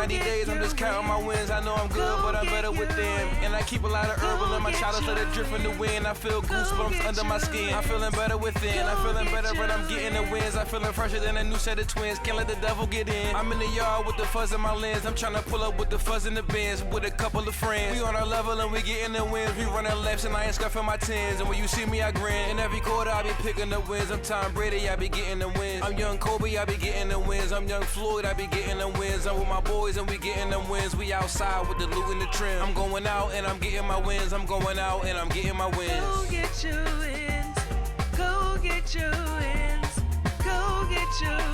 90 days, I'm just counting my wins. I know I'm good, but I'm better with them. And I keep a lot of herbal in my chalice, let it drift in the wind. I feel goosebumps under my skin. I'm feeling better within. I'm feeling better when I'm getting the wins. I'm feeling fresher than a new set of twins. Can't let the devil get in. I'm in the yard with the fuzz in my lens. I'm trying to pull up with the fuzz in the bins with a couple of friends. We on our level and we getting the wins. We running laps and I ain't scuffing my tens. And when you see me, I grin. In every quarter, I be picking the wins. I'm Tom Brady, I be getting the wins. I'm young Kobe, I be getting the wins. I'm young Floyd, I be getting the wins. I'm with my boys and we getting them wins. We outside with the loot and the trim. I'm going out and I'm getting my wins. I'm going out and I'm getting my wins. Go get your wins. Go get your wins. Go get your